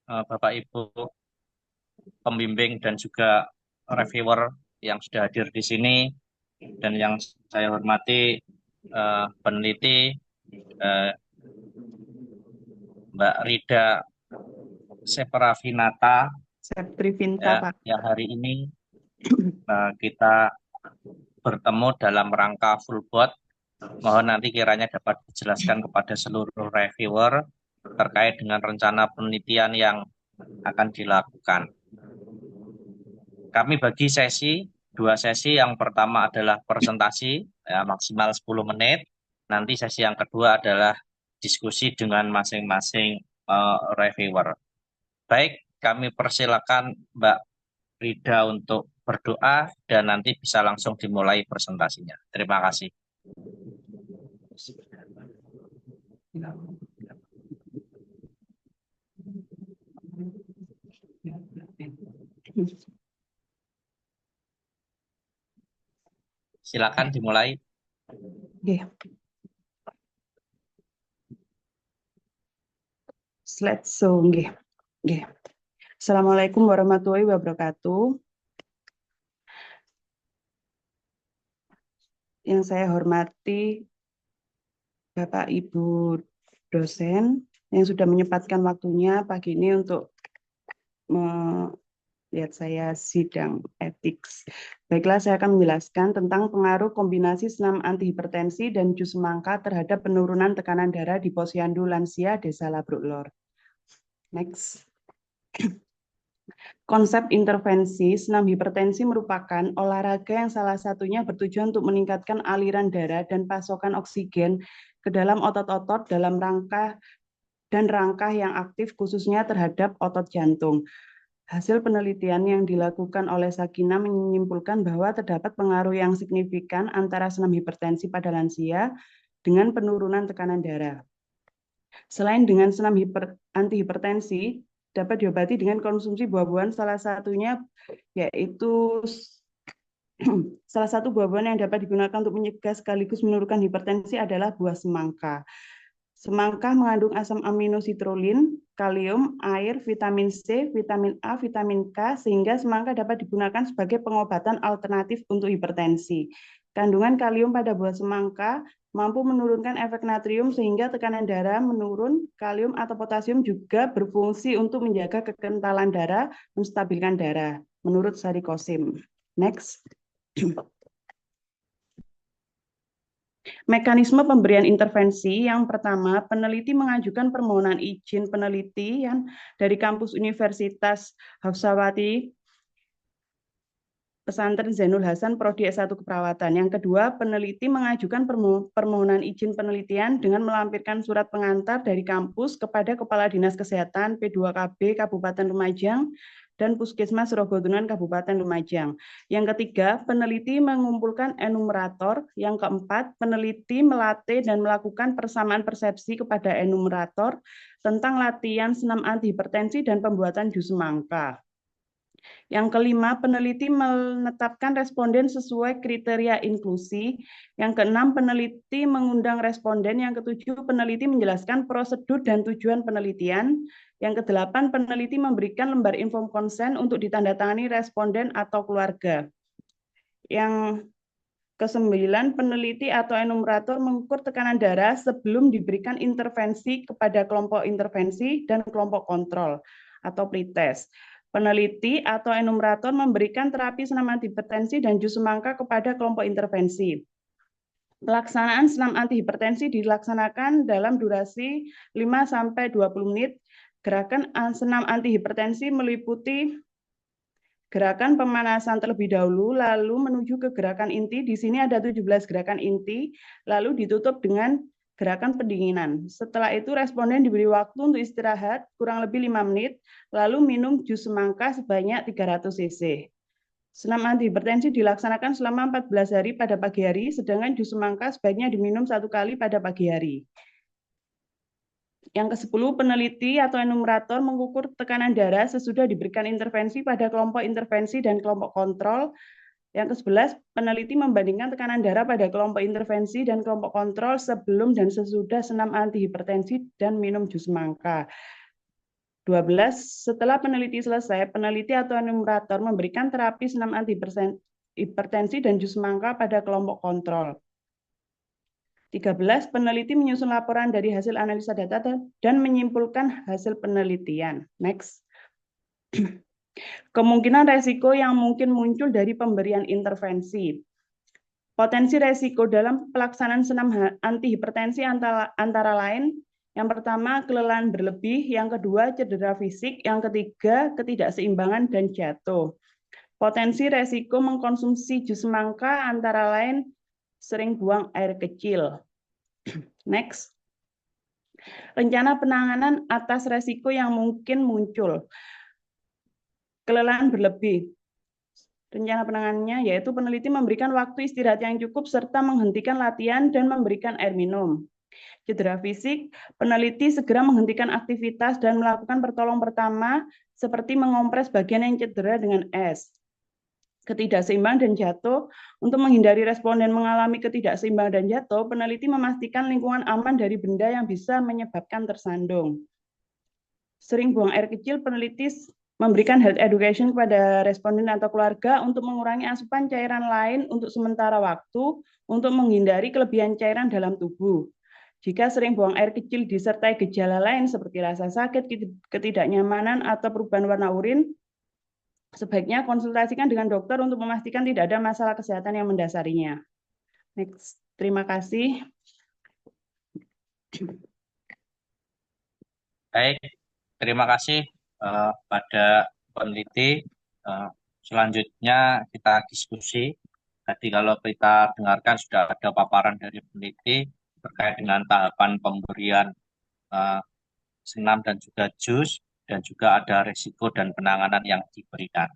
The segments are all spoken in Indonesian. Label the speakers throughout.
Speaker 1: Bapak Ibu pembimbing dan juga reviewer yang sudah hadir di sini dan yang saya hormati peneliti eh, Mbak Rida Sepravinata
Speaker 2: Septrivinta,
Speaker 1: ya,
Speaker 2: Pak.
Speaker 1: yang hari ini kita bertemu dalam rangka full board. Mohon nanti kiranya dapat dijelaskan kepada seluruh reviewer terkait dengan rencana penelitian yang akan dilakukan. Kami bagi dua sesi. Yang pertama adalah presentasi, ya, maksimal 10 menit. Nanti sesi yang kedua adalah diskusi dengan masing-masing reviewer. Baik, kami persilakan Mbak Rida untuk berdoa dan nanti bisa langsung dimulai presentasinya. Terima kasih. Silakan dimulai.
Speaker 2: Oke, slideshow. Oke. Oke. Assalamualaikum warahmatullahi wabarakatuh. Yang saya hormati Bapak Ibu dosen yang sudah menyempatkan waktunya pagi ini untuk melihat saya sidang etik. Baiklah, saya akan menjelaskan tentang pengaruh kombinasi senam antihipertensi dan jus semangka terhadap penurunan tekanan darah di posyandu lansia Desa Labruk Lor. Next. Konsep intervensi senam hipertensi merupakan olahraga yang salah satunya bertujuan untuk meningkatkan aliran darah dan pasokan oksigen ke dalam otot-otot dalam rangka yang aktif khususnya terhadap otot jantung. Hasil penelitian yang dilakukan oleh Sakina menyimpulkan bahwa terdapat pengaruh yang signifikan antara senam hipertensi pada lansia dengan penurunan tekanan darah. Selain dengan senam antihipertensi, dapat diobati dengan konsumsi buah-buahan, salah satunya yaitu salah satu buah-buahan yang dapat digunakan untuk mencegah sekaligus menurunkan hipertensi adalah buah semangka. Semangka mengandung asam amino sitrulin, kalium, air, vitamin C, vitamin A, vitamin K, sehingga semangka dapat digunakan sebagai pengobatan alternatif untuk hipertensi. Kandungan kalium pada buah semangka mampu menurunkan efek natrium sehingga tekanan darah menurun. Kalium atau potasium juga berfungsi untuk menjaga kekentalan darah, menstabilkan darah, menurut Sari Kosim. Next. Mekanisme pemberian intervensi yang pertama, peneliti mengajukan permohonan izin penelitian dari kampus Universitas Hafsawati Pesantren Zainul Hasan Prodi S1 Keperawatan. Yang kedua, peneliti mengajukan permohonan izin penelitian dengan melampirkan surat pengantar dari kampus kepada Kepala Dinas Kesehatan P2KB Kabupaten Lumajang dan Puskesmas Rogotunan Kabupaten Lumajang. Yang ketiga, peneliti mengumpulkan enumerator. Yang keempat, peneliti melatih dan melakukan persamaan persepsi kepada enumerator tentang latihan senam antihipertensi dan pembuatan jus semangka. Yang kelima, peneliti menetapkan responden sesuai kriteria inklusi. Yang keenam, peneliti mengundang responden. Yang ketujuh, peneliti menjelaskan prosedur dan tujuan penelitian. Yang kedelapan, peneliti memberikan lembar inform konsen untuk ditandatangani responden atau keluarga. Yang kesembilan, peneliti atau enumerator mengukur tekanan darah sebelum diberikan intervensi kepada kelompok intervensi dan kelompok kontrol atau pretest. Peneliti atau enumerator memberikan terapi senam antihipertensi dan jus semangka kepada kelompok intervensi. Pelaksanaan senam antihipertensi dilaksanakan dalam durasi 5-20 menit. Gerakan senam antihipertensi meliputi gerakan pemanasan terlebih dahulu, lalu menuju ke gerakan inti. Di sini ada 17 gerakan inti, lalu ditutup dengan gerakan pendinginan. Setelah itu responden diberi waktu untuk istirahat kurang lebih 5 menit, lalu minum jus semangka sebanyak 300 cc. Senam antihipertensi dilaksanakan selama 14 hari pada pagi hari, sedangkan jus semangka sebaiknya diminum 1 kali pada pagi hari. Yang ke-10, peneliti atau enumerator mengukur tekanan darah sesudah diberikan intervensi pada kelompok intervensi dan kelompok kontrol. Yang ke-11, peneliti membandingkan tekanan darah pada kelompok intervensi dan kelompok kontrol sebelum dan sesudah senam antihipertensi dan minum jus semangka. 12. Setelah peneliti selesai, peneliti atau enumerator memberikan terapi senam hipertensi dan jus semangka pada kelompok kontrol. 13. Peneliti menyusun laporan dari hasil analisa data dan menyimpulkan hasil penelitian. Next. Kemungkinan resiko yang mungkin muncul dari pemberian intervensi. Potensi resiko dalam pelaksanaan senam antihipertensi antara lain, yang pertama kelelahan berlebih, yang kedua cedera fisik, yang ketiga ketidakseimbangan dan jatuh. Potensi resiko mengkonsumsi jus semangka antara lain sering buang air kecil. Next. Rencana penanganan atas resiko yang mungkin muncul. Kelelahan berlebih. Rencana penanganannya yaitu peneliti memberikan waktu istirahat yang cukup serta menghentikan latihan dan memberikan air minum. Cedera fisik, peneliti segera menghentikan aktivitas dan melakukan pertolongan pertama seperti mengompres bagian yang cedera dengan es. Ketidakseimbangan dan jatuh, untuk menghindari responden mengalami ketidakseimbangan dan jatuh, peneliti memastikan lingkungan aman dari benda yang bisa menyebabkan tersandung. Sering buang air kecil, peneliti memberikan health education kepada responden atau keluarga untuk mengurangi asupan cairan lain untuk sementara waktu untuk menghindari kelebihan cairan dalam tubuh. Jika sering buang air kecil disertai gejala lain seperti rasa sakit, ketidaknyamanan, atau perubahan warna urin, sebaiknya konsultasikan dengan dokter untuk memastikan tidak ada masalah kesehatan yang mendasarinya. Next. Terima kasih.
Speaker 1: Baik, terima kasih pada peneliti. Selanjutnya kita diskusi. Tadi kalau kita dengarkan sudah ada paparan dari peneliti terkait dengan tahapan pemberian senam dan juga jus, dan juga ada risiko dan penanganan yang diberikan.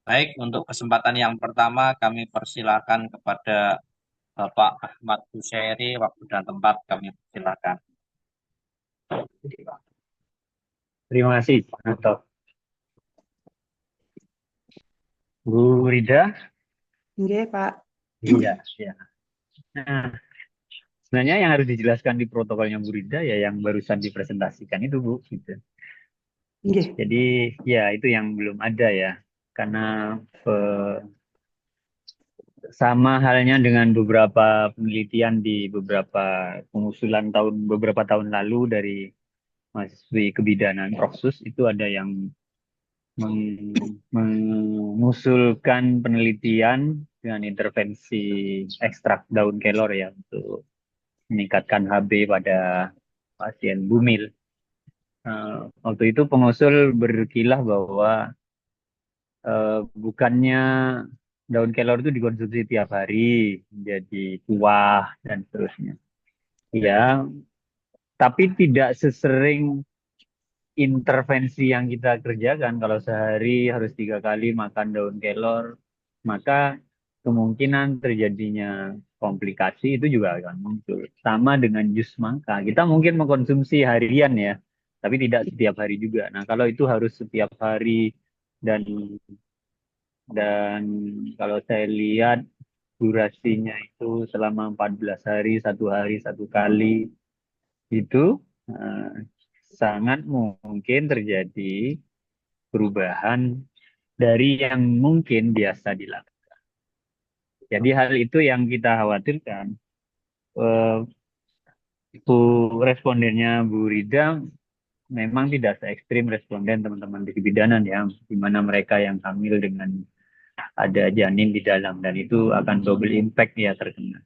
Speaker 1: Baik, untuk kesempatan yang pertama kami persilakan kepada Bapak Ahmad Busairi, waktu dan tempat kami persilakan.
Speaker 3: Terima kasih, Nato. Bu Rida?
Speaker 2: Oke, Pak.
Speaker 3: Iya, ya. Nah, sebenarnya yang harus dijelaskan di protokolnya Bu Rida ya yang barusan dipresentasikan itu, Bu. Gitu.
Speaker 2: Oke.
Speaker 3: Jadi ya itu yang belum ada ya, karena sama halnya dengan beberapa penelitian di beberapa pengusulan beberapa tahun lalu dari mahasiswi kebidanan Proksus itu ada yang mengusulkan penelitian dengan intervensi ekstrak daun kelor ya untuk meningkatkan HB pada pasien bumil. Waktu itu pengusul berkilah bahwa bukannya daun kelor itu dikonsumsi tiap hari menjadi kuah dan seterusnya. Ya, tapi tidak sesering intervensi yang kita kerjakan. Kalau sehari harus 3 kali makan daun kelor, maka kemungkinan terjadinya komplikasi itu juga akan muncul. Sama dengan jus semangka. Kita mungkin mengkonsumsi harian ya, tapi tidak setiap hari juga. Nah, kalau itu harus setiap hari dan dan kalau saya lihat durasinya itu selama 14 hari, 1 hari 1 kali, itu eh, sangat mungkin terjadi perubahan dari yang mungkin biasa dilakukan. Jadi hal itu yang kita khawatirkan. Eh, respondennya Bu Rida memang tidak se ekstrim responden teman-teman di kebidanan ya, di mana mereka yang hamil dengan ada janin di dalam dan itu akan double impact ya terkena.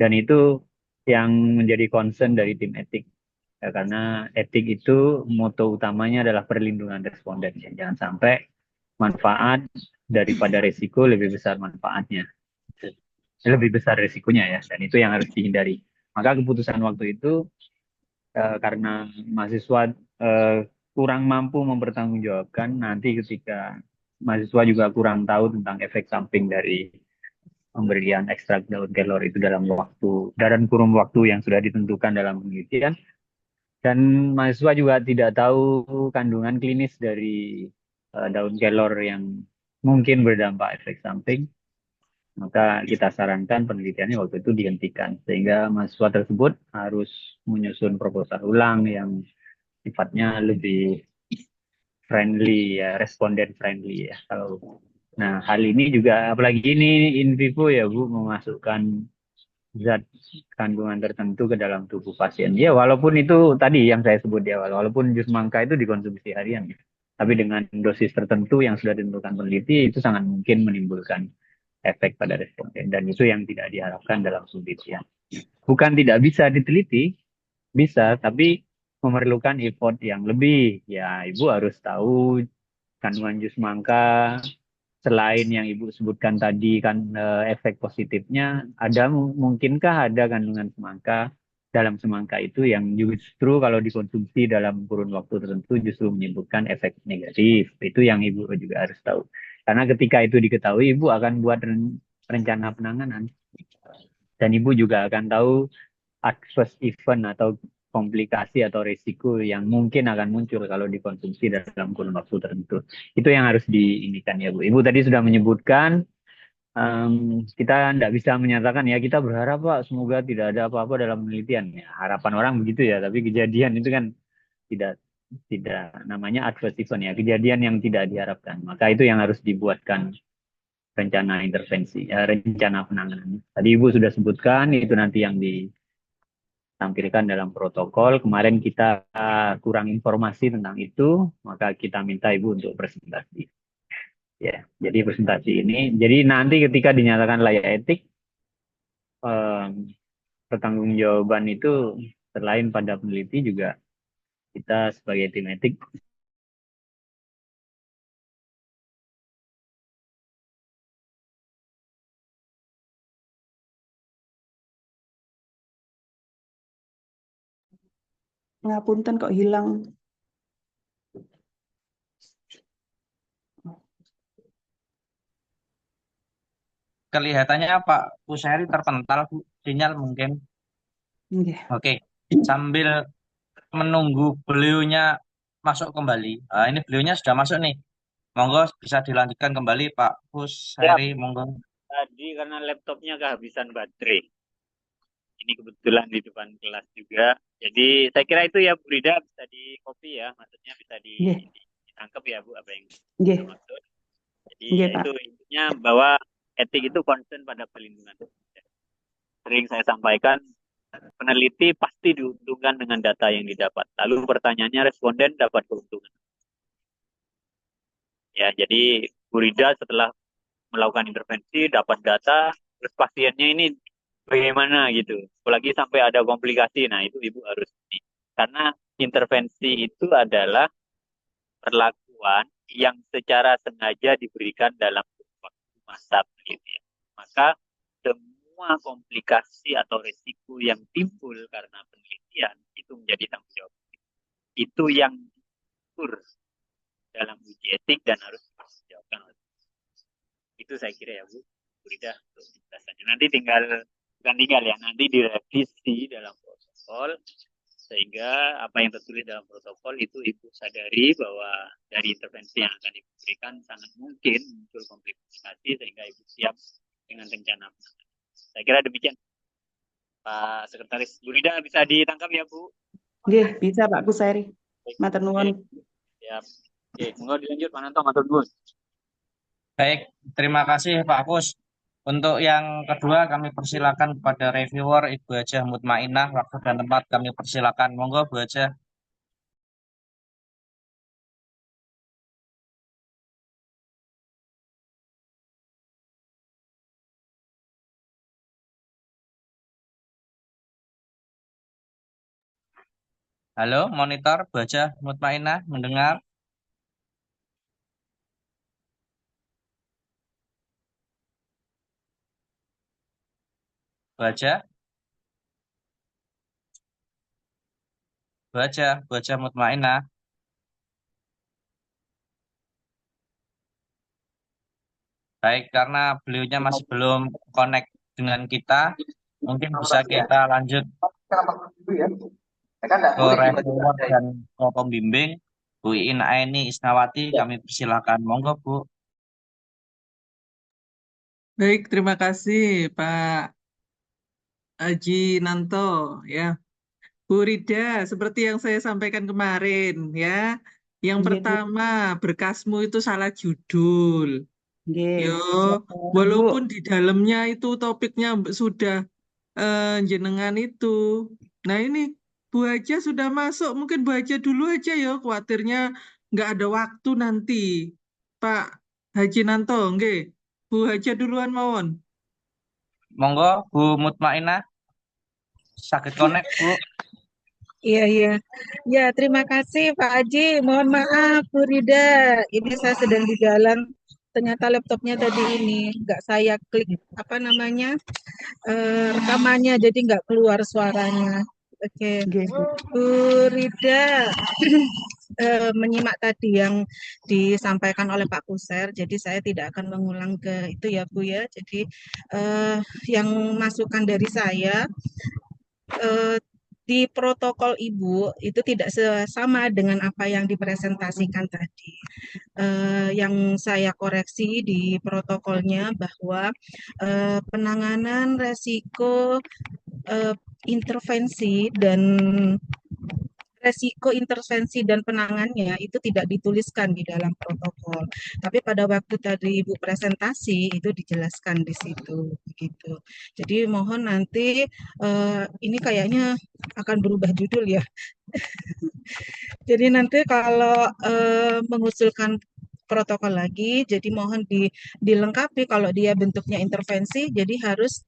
Speaker 3: Dan itu yang menjadi concern dari tim etik. Ya, karena etik itu moto utamanya adalah perlindungan responden. Ya. Jangan sampai manfaat daripada resiko lebih besar manfaatnya. Lebih besar resikonya ya. Dan itu yang harus dihindari. Maka keputusan waktu itu karena mahasiswa kurang mampu mempertanggungjawabkan nanti ketika mahasiswa juga kurang tahu tentang efek samping dari pemberian ekstrak daun kelor itu dalam kurun waktu yang sudah ditentukan dalam penelitian. Dan mahasiswa juga tidak tahu kandungan klinis dari daun kelor yang mungkin berdampak efek samping. Maka kita sarankan penelitiannya waktu itu dihentikan. Sehingga mahasiswa tersebut harus menyusun proposal ulang yang sifatnya lebih friendly ya, responden friendly ya. Nah, hal ini juga apalagi ini in vivo ya Bu, memasukkan zat kandungan tertentu ke dalam tubuh pasien. Ya, walaupun itu tadi yang saya sebut di awal, walaupun jus mangga itu dikonsumsi harian, ya. Tapi dengan dosis tertentu yang sudah ditentukan peneliti itu sangat mungkin menimbulkan efek pada responden dan itu yang tidak diharapkan dalam penelitian. Bukan tidak bisa diteliti, bisa, tapi memerlukan effort yang lebih. Ya, Ibu harus tahu kandungan jus mangga selain yang Ibu sebutkan tadi kan efek positifnya, mungkinkah ada kandungan semangka dalam semangka itu yang justru kalau dikonsumsi dalam kurun waktu tertentu justru menyebabkan efek negatif. Itu yang Ibu juga harus tahu. Karena ketika itu diketahui, Ibu akan buat rencana penanganan. Dan Ibu juga akan tahu adverse event atau komplikasi atau risiko yang mungkin akan muncul kalau dikonsumsi dalam kurun waktu tertentu. Itu yang harus diindikan ya Bu. Ibu tadi sudah menyebutkan kita tidak bisa menyatakan ya kita berharap Pak semoga tidak ada apa-apa dalam penelitian. Ya, harapan orang begitu ya, tapi kejadian itu kan tidak tidak namanya adverse event ya, kejadian yang tidak diharapkan. Maka itu yang harus dibuatkan rencana intervensi, rencana penanganan. Tadi Ibu sudah sebutkan itu nanti yang ditampilkan dalam protokol. Kemarin kita kurang informasi tentang itu, maka kita minta Ibu untuk presentasi. Ya, jadi presentasi ini. Jadi nanti ketika dinyatakan layak etik, pertanggungjawaban itu selain pada peneliti juga kita sebagai tim etik
Speaker 2: Ngapunten kok hilang.
Speaker 1: Kelihatannya Pak Kuseri terpental, Bu. Sinyal mungkin.
Speaker 2: Nggih.
Speaker 1: Oke, sambil menunggu beliaunya masuk kembali. Ini beliaunya sudah masuk nih. Monggo bisa dilanjutkan kembali Pak Kuseri, monggo.
Speaker 3: tadi karena laptopnya kehabisan baterai. Ini kebetulan di depan kelas juga. Jadi saya kira itu ya Bu Rida bisa di copy ya, maksudnya bisa ditangkap ya Bu apa yang
Speaker 2: Nggih.
Speaker 3: maksud. Jadi
Speaker 2: Nggih,
Speaker 3: ya
Speaker 2: Pak.
Speaker 3: itu intinya bahwa etik itu concern pada perlindungan. Sering saya sampaikan peneliti pasti diuntungkan dengan data yang didapat. Lalu pertanyaannya responden dapat keuntungan. Ya, jadi Bu Rida setelah melakukan intervensi dapat data, terus pasiennya ini bagaimana gitu. Apalagi sampai ada komplikasi. Nah, itu Ibu harus ini. Karena intervensi itu adalah perlakuan yang secara sengaja diberikan dalam waktu masa penelitian. Maka semua komplikasi atau risiko yang timbul karena penelitian itu menjadi tanggung jawab. Itu yang diatur dalam uji etik dan harus dipertanggungjawabkan. Itu saya kira ya Bu Rida untuk penjelasannya. Nanti nanti direvisi dalam protokol sehingga apa yang tertulis dalam protokol itu Ibu sadari bahwa dari intervensi yang akan diberikan sangat mungkin muncul komplikasi sehingga Ibu siap dengan rencana. Saya kira demikian. Pak Sekretaris Bu Rida bisa ditangkap ya Bu?
Speaker 2: Nggih, bisa Pak Kuseri. Matur nuwun.
Speaker 3: Ya. Oke, monggo dilanjut Pak Nanto, matur nuwun.
Speaker 1: Baik, terima kasih Pak Kus. Untuk yang kedua kami persilakan kepada reviewer Ibu Hajah Mutmainah. Waktu dan tempat kami persilakan. Monggo Bu Hajah. Halo, monitor Bu Hajah Mutmainah mendengar? Bu Hajah? Bu Hajah Mutmainah. Baik, karena beliaunya masih belum connect dengan kita, mungkin bisa kita lanjut ke reviewer dan ke pembimbing. Bu Iin Aini Isnawati, kami persilakan. Monggo Bu.
Speaker 4: Baik, terima kasih Pak Haji Nanto ya. Bu Rida, seperti yang saya sampaikan kemarin ya, Yang
Speaker 2: Nggih, Bu.
Speaker 4: pertama, berkasmu itu salah judul.
Speaker 2: Nggih,
Speaker 4: Yo,
Speaker 2: siap banget, Bu.
Speaker 4: walaupun di dalamnya itu topiknya sudah jenengan itu. Nah ini Bu Haja sudah masuk, mungkin Bu Haja dulu aja ya, khawatirnya nggak ada waktu nanti. Pak Haji Nanto, nggih. Bu Haja duluan mawon.
Speaker 1: Monggo Bu Mutmainah sakit connect Bu.
Speaker 5: Iya, iya. Ya, terima kasih Pak Haji. Mohon maaf, Bu Rida. Ini saya sedang di jalan. Ternyata laptopnya tadi ini nggak saya klik apa namanya rekamannya, jadi nggak keluar suaranya. Oke,
Speaker 2: Nggih, Bu.
Speaker 5: Bu Rida menyimak tadi yang disampaikan oleh Pak Kuser. Jadi saya tidak akan mengulang ke itu ya Bu ya. Jadi yang masukan dari saya. Di protokol Ibu itu tidak sama dengan apa yang dipresentasikan tadi. Yang saya koreksi di protokolnya bahwa penanganan resiko intervensi dan resiko intervensi dan penanganannya itu tidak dituliskan di dalam protokol. Tapi pada waktu tadi Ibu presentasi itu dijelaskan di situ begitu. Jadi mohon nanti ini kayaknya akan berubah judul ya. Jadi nanti kalau mengusulkan protokol lagi, jadi mohon dilengkapi kalau dia bentuknya intervensi, jadi harus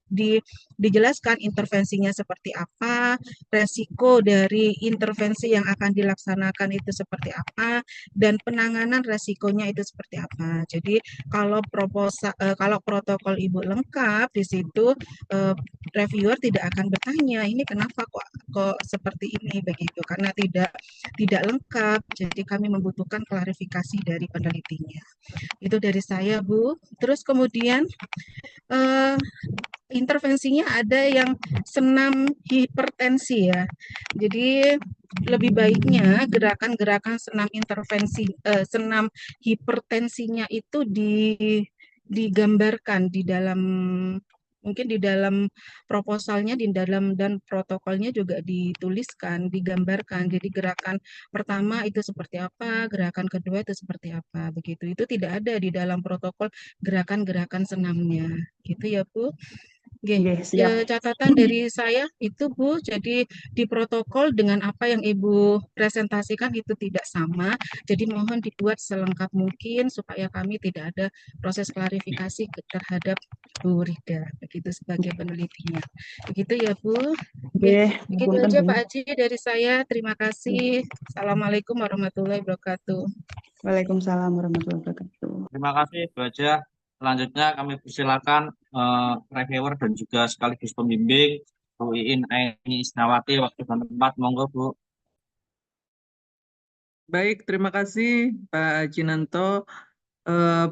Speaker 5: dijelaskan intervensinya seperti apa, resiko dari intervensi yang akan dilaksanakan itu seperti apa, dan penanganan resikonya itu seperti apa. Jadi kalau kalau protokol Ibu lengkap di situ, reviewer tidak akan bertanya ini kenapa kok seperti ini begitu, karena tidak lengkap. Jadi kami membutuhkan klarifikasi dari penelitinya. Itu dari saya, Bu. Terus kemudian intervensinya ada yang senam hipertensi ya. Jadi lebih baiknya gerakan-gerakan senam senam hipertensinya itu digambarkan di dalam mungkin di dalam proposalnya di dalam dan protokolnya juga dituliskan, digambarkan. Jadi gerakan pertama itu seperti apa, gerakan kedua itu seperti apa, begitu. Itu tidak ada di dalam protokol gerakan-gerakan senamnya. Gitu ya, Bu. Oke,
Speaker 2: Nggih, siap.
Speaker 5: catatan dari saya itu Bu, jadi di protokol dengan apa yang Ibu presentasikan itu tidak sama, jadi mohon dibuat selengkap mungkin supaya kami tidak ada proses klarifikasi terhadap Bu Rida, begitu sebagai penelitinya. Begitu ya Bu. Oke,
Speaker 2: Nggih,
Speaker 5: begitu
Speaker 2: ngapunten,
Speaker 5: aja
Speaker 2: Bu.
Speaker 5: Pak Haji dari saya, terima kasih. Assalamualaikum warahmatullahi wabarakatuh.
Speaker 2: Waalaikumsalam warahmatullahi wabarakatuh.
Speaker 1: Terima kasih Bu Haja. Selanjutnya kami persilakan reviewer dan juga sekaligus pembimbing Bu Iin Aini Isnawati, waktu dan tempat. Monggo Bu.
Speaker 4: Baik, terima kasih Pak Haji Nanto.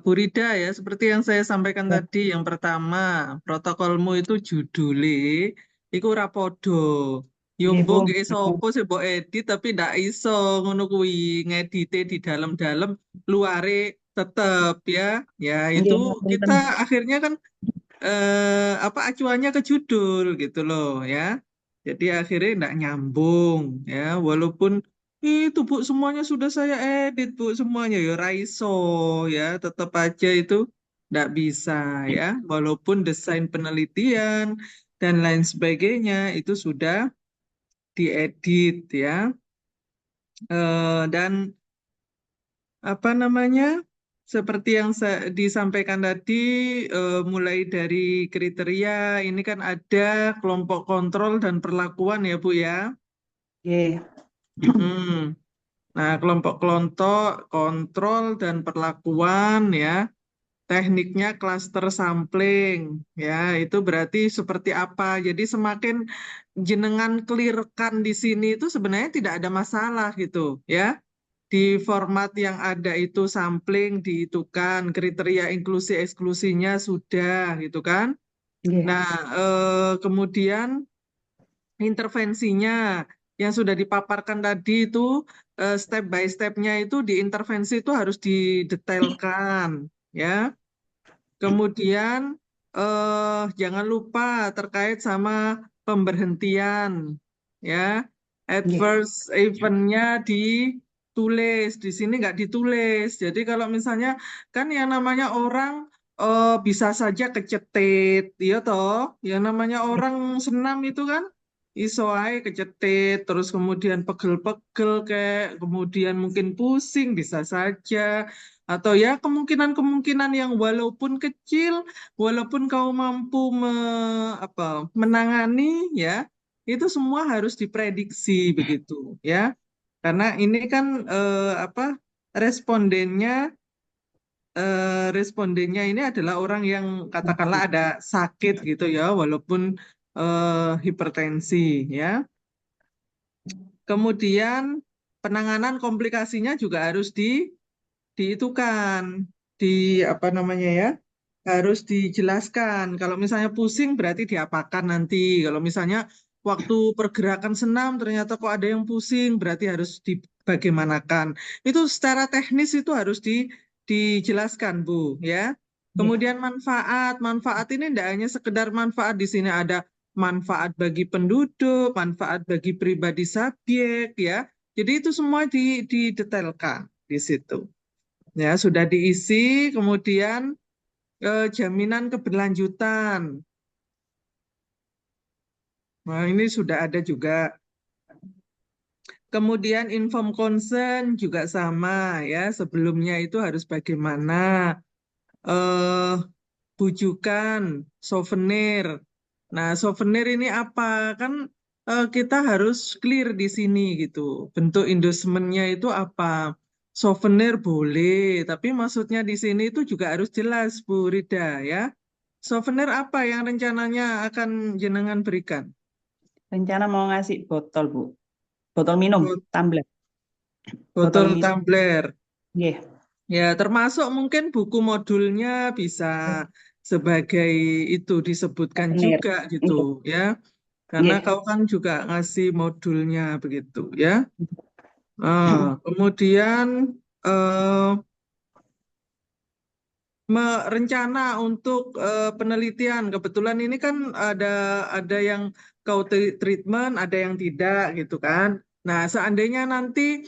Speaker 4: Bu Rida ya, seperti yang saya sampaikan tadi, yang pertama, protokolmu itu judulnya, iku rapodo.
Speaker 2: Nggih,
Speaker 4: Yombo
Speaker 2: Bu.
Speaker 4: nggak iso apa sih mbok edit, tapi ndak iso ngono kuwi ngedite di dalam-dalam, luare tetep ya. Ya itu
Speaker 2: Nggih, ngapunten.
Speaker 4: kita akhirnya kan acuannya ke judul gitu loh ya. Jadi akhirnya ndak nyambung ya, walaupun itu Bu semuanya sudah saya edit Bu semuanya ya raiso ya tetap aja itu ndak bisa ya, walaupun desain penelitian dan lain sebagainya itu sudah diedit ya. Dan apa namanya, seperti yang disampaikan tadi, mulai dari kriteria ini kan ada kelompok kontrol dan perlakuan ya Bu ya.
Speaker 2: Nggih.
Speaker 4: Mm-mm. Nah, kelompok kontrol dan perlakuan ya, tekniknya cluster sampling ya, itu berarti seperti apa. Jadi semakin jenengan clearkan di sini itu sebenarnya tidak ada masalah gitu ya. Di format yang ada itu sampling dihitungkan, kriteria inklusi eksklusinya sudah gitu kan.
Speaker 2: Nggih.
Speaker 4: Nah, kemudian intervensinya yang sudah dipaparkan tadi itu step by step-nya itu di intervensi itu harus didetailkan ya. Kemudian jangan lupa terkait sama pemberhentian ya.
Speaker 2: Nggih.
Speaker 4: Adverse event-nya tulis, di sini nggak ditulis. Jadi kalau misalnya kan yang namanya orang bisa saja kecetit, ya toh, yang namanya orang senam itu kan iso ae kecetit, terus kemudian pegel-pegel kayak, kemudian mungkin pusing bisa saja, atau ya kemungkinan-kemungkinan yang walaupun kecil, walaupun kau mampu menangani, ya itu semua harus diprediksi begitu, ya. Karena ini kan apa respondennya respondennya ini adalah orang yang katakanlah ada sakit gitu ya, walaupun hipertensi, ya. Kemudian penanganan komplikasinya juga harus diitukan, di apa namanya ya, harus dijelaskan. Kalau misalnya pusing berarti diapakan nanti. Kalau misalnya waktu pergerakan senam ternyata kok ada yang pusing, berarti harus dibagaimanakan. Itu secara teknis itu harus dijelaskan, Bu, ya. Kemudian manfaat ini tidak hanya sekedar manfaat, di sini ada manfaat bagi penduduk, manfaat bagi pribadi subjek, ya. Jadi itu semua didetailkan di situ. Ya, sudah diisi, kemudian jaminan keberlanjutan. Nah, ini sudah ada juga. Kemudian inform concern juga sama ya. Sebelumnya itu harus bagaimana eh bujukan, souvenir. Nah, souvenir ini apa? Kan kita harus clear di sini gitu. Bentuk endorsement-nya itu apa? Souvenir boleh, tapi maksudnya di sini itu juga harus jelas, Bu Rida, ya. Souvenir apa yang rencananya akan jenengan berikan?
Speaker 2: Rencana mau ngasih botol, Bu. Botol minum,
Speaker 4: Bot-
Speaker 2: tumbler. Botol
Speaker 4: Botol
Speaker 2: minum.
Speaker 4: tumbler.
Speaker 2: Nggih.
Speaker 4: Ya, termasuk mungkin buku modulnya bisa sebagai itu disebutkan
Speaker 2: Souvenir.
Speaker 4: juga gitu,
Speaker 2: Nggih.
Speaker 4: ya. Karena
Speaker 2: Nggih.
Speaker 4: kau kan juga ngasih modulnya begitu, ya. Kemudian eh, rencana untuk penelitian. Kebetulan ini kan ada yang kau treatment, ada yang tidak gitu kan. Nah, seandainya nanti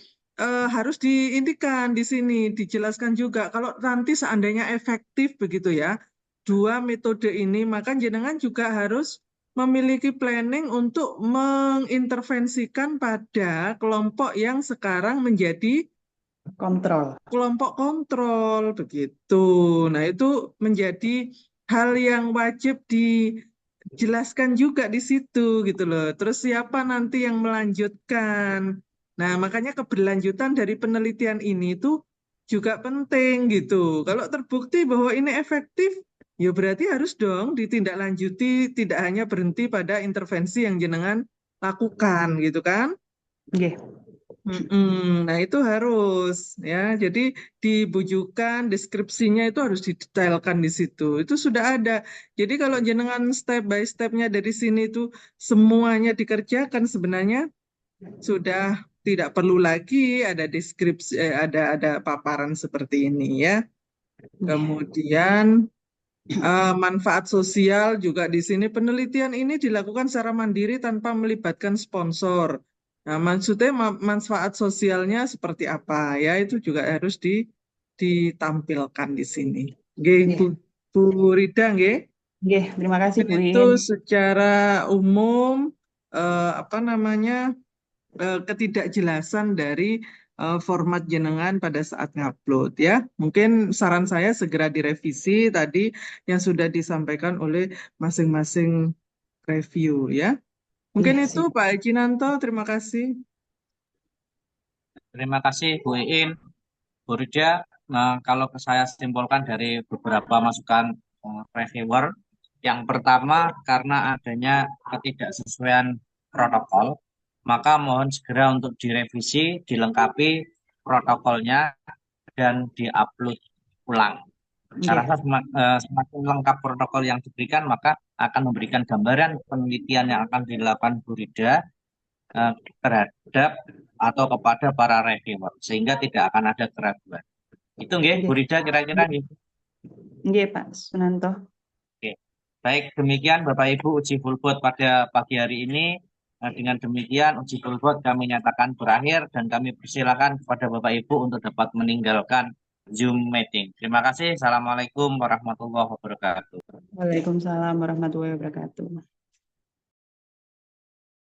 Speaker 4: harus diintikan di sini, dijelaskan juga. Kalau nanti seandainya efektif begitu ya, dua metode ini, maka jenengan juga harus memiliki planning untuk mengintervensikan pada kelompok yang sekarang menjadi
Speaker 2: Kontrol.
Speaker 4: kelompok kontrol begitu. Nah, itu menjadi hal yang wajib dijelaskan juga di situ gitu loh. Terus siapa nanti yang melanjutkan? Nah, makanya keberlanjutan dari penelitian ini tuh juga penting gitu. Kalau terbukti bahwa ini efektif, ya berarti harus dong ditindaklanjuti, tidak hanya berhenti pada intervensi yang jenengan lakukan gitu kan?
Speaker 2: Nggih.
Speaker 4: Nah, itu harus ya. Jadi dibujukan, deskripsinya itu harus didetailkan di situ. Itu sudah ada. Jadi kalau jenengan step by stepnya dari sini itu semuanya dikerjakan, sebenarnya sudah tidak perlu lagi ada deskripsi, ada paparan seperti ini ya. Kemudian manfaat sosial juga di sini, penelitian ini dilakukan secara mandiri tanpa melibatkan sponsor. Nah, maksudnya manfaat sosialnya seperti apa ya, itu juga harus ditampilkan di sini. Nggih,
Speaker 2: Nggih.
Speaker 4: Bu Rida, nggih.
Speaker 2: Nggih, terima kasih Bu
Speaker 4: Itu
Speaker 2: In.
Speaker 4: secara umum apa namanya ketidakjelasan dari format jenengan pada saat ngupload ya. Mungkin saran saya segera direvisi tadi yang sudah disampaikan oleh masing-masing review ya. Mungkin
Speaker 2: Nggih,
Speaker 4: itu Pak Ejinanto, terima kasih.
Speaker 1: Terima kasih Bu Iin, Bu Rida. Nah, kalau saya simpulkan dari beberapa masukan reviewer, yang pertama karena adanya ketidaksesuaian protokol, maka mohon segera untuk direvisi, dilengkapi protokolnya dan diupload ulang. Saya
Speaker 2: nggih.
Speaker 1: rasa semakin lengkap protokol yang diberikan, maka akan memberikan gambaran penelitian yang akan dilakukan Bu Rida terhadap atau kepada para reviewer, sehingga tidak akan ada keraguan. Itu nggih, Bu
Speaker 2: Nggih.
Speaker 1: Rida kira-kira nggih.
Speaker 2: Nggih, Pak Sunanto.
Speaker 1: Oke. Baik, demikian Bapak Ibu uji full board pada pagi hari ini. Nah, dengan demikian uji toolbox kami nyatakan berakhir dan kami persilakan kepada Bapak Ibu untuk dapat meninggalkan Zoom meeting. Terima kasih. Assalamualaikum warahmatullahi wabarakatuh.
Speaker 2: Waalaikumsalam warahmatullahi wabarakatuh.